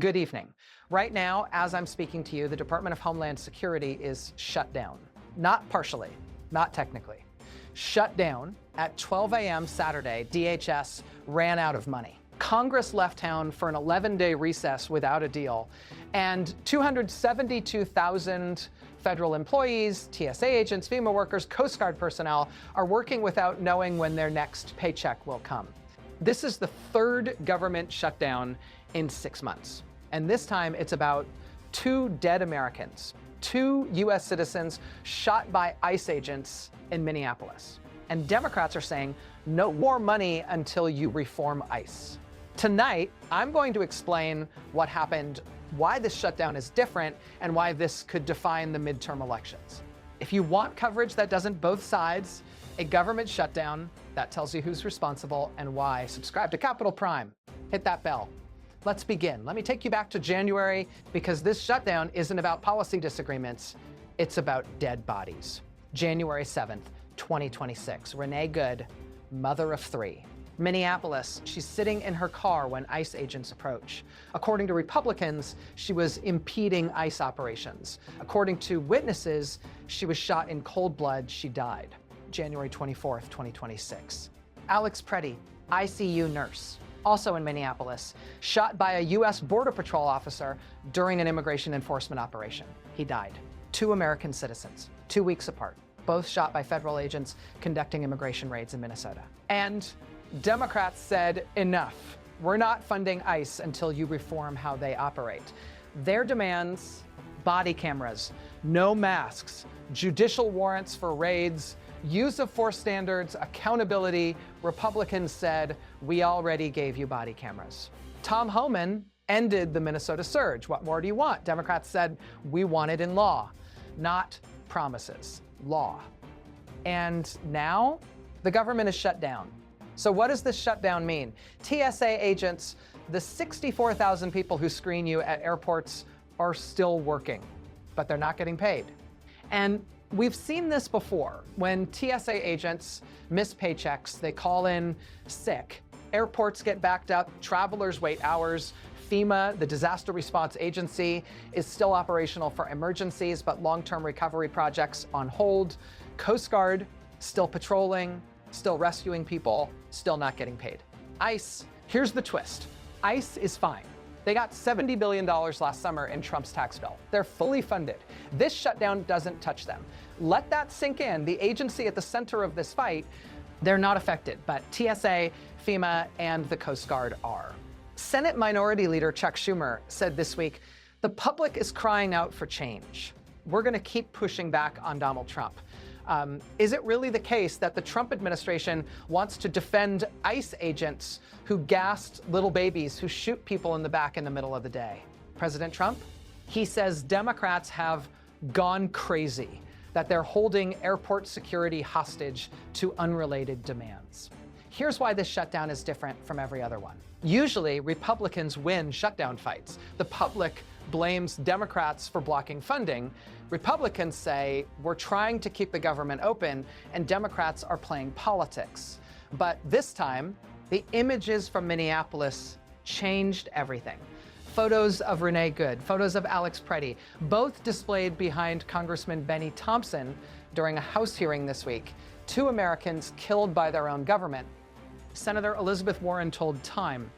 Good evening. Right now, as I'm speaking to you, the Department of Homeland Security is shut down. Not partially, not technically. Shut down at 12 a.m. Saturday, DHS ran out of money. Congress left town for an 11-day recess without a deal, and 272,000 federal employees, TSA agents, FEMA workers, Coast Guard personnel are working without knowing when their next paycheck will come. This is the third government shutdown in 6 months. And this time it's about 2 dead Americans, 2 U.S. citizens shot by ICE agents in Minneapolis. And Democrats are saying, no more money until you reform ICE. Tonight, I'm going to explain what happened, why this shutdown is different, and why this could define the midterm elections. If you want coverage that doesn't both sides, a government shutdown that tells you who's responsible and why, subscribe to Capital Prime. Hit that bell. Let's begin. Let me take you back to January, because this shutdown isn't about policy disagreements, it's about dead bodies. January 7th, 2026, Renee Good, mother of 3. Minneapolis, she's sitting in her car when ICE agents approach. According to Republicans, she was impeding ICE operations. According to witnesses, she was shot in cold blood. She died. January 24th, 2026. Alex Pretti, ICU nurse, also in Minneapolis, shot by a U.S. Border Patrol officer during an immigration enforcement operation. He died. 2 American citizens, 2 weeks apart, both shot by federal agents conducting immigration raids in Minnesota. And Democrats said, enough. We're not funding ICE until you reform how they operate. Their demands: body cameras, no masks, judicial warrants for raids, use of force standards, accountability. Republicans said, we already gave you body cameras. Tom Homan ended the Minnesota surge. What more do you want? Democrats said, we want it in law, not promises, law. And now the government is shut down. So what does this shutdown mean? TSA agents, the 64,000 people who screen you at airports, are still working, but they're not getting paid. And we've seen this before. When TSA agents miss paychecks, they call in sick. Airports get backed up, travelers wait hours. FEMA, the disaster response agency, is still operational for emergencies, but long-term recovery projects on hold. Coast Guard, still patrolling, still rescuing people, still not getting paid. ICE, here's the twist. ICE is fine. They got $70 billion last summer in Trump's tax bill. They're fully funded. This shutdown doesn't touch them. Let that sink in. The agency at the center of this fight, they're not affected, but TSA, FEMA, and the Coast Guard are. Senate Minority Leader Chuck Schumer said this week, the public is crying out for change. We're going to keep pushing back on Donald Trump. Is it really the case that the Trump administration wants to defend ICE agents who gassed little babies, who shoot people in the back in the middle of the day? President Trump? He says Democrats have gone crazy, that they're holding airport security hostage to unrelated demands. Here's why this shutdown is different from every other one. Usually, Republicans win shutdown fights. The public blames Democrats for blocking funding. Republicans say, we're trying to keep the government open, and Democrats are playing politics. But this time, the images from Minneapolis changed everything. Photos of Renee Good, photos of Alex Pretti, both displayed behind Congressman Benny Thompson during a House hearing this week. 2 Americans killed by their own government. Senator Elizabeth Warren told Time,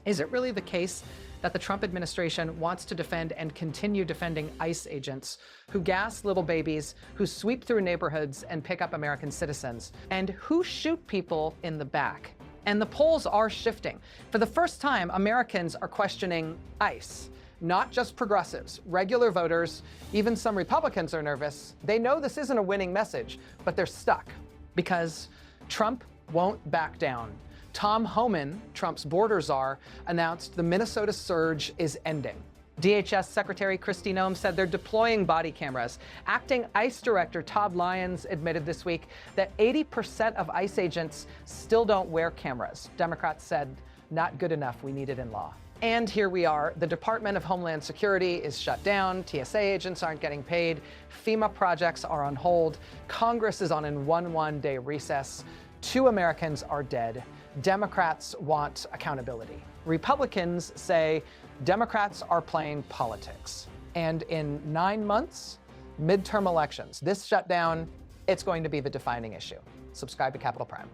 is it really the case that the Trump administration wants to defend and continue defending ICE agents who gas little babies, who sweep through neighborhoods and pick up American citizens, and who shoot people in the back? And the polls are shifting. For the first time, Americans are questioning ICE, not just progressives, regular voters. Even some Republicans are nervous. They know this isn't a winning message, but they're stuck because Trump won't back down. Tom Homan, Trump's border czar, announced the Minnesota surge is ending. DHS Secretary Kristi Noem said they're deploying body cameras. Acting ICE Director Todd Lyons admitted this week that 80% of ICE agents still don't wear cameras. Democrats said, not good enough, we need it in law. And here we are. The Department of Homeland Security is shut down. TSA agents aren't getting paid. FEMA projects are on hold. Congress is on a one-day recess. 2 Americans are dead. Democrats want accountability. Republicans say Democrats are playing politics. And in 9 months, midterm elections, this shutdown, it's going to be the defining issue. Subscribe to Capital Prime.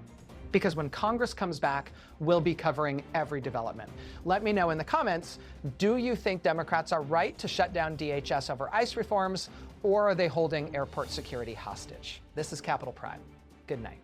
Because when Congress comes back, we'll be covering every development. Let me know in the comments, do you think Democrats are right to shut down DHS over ICE reforms, or are they holding airport security hostage? This is Capital Prime. Good night.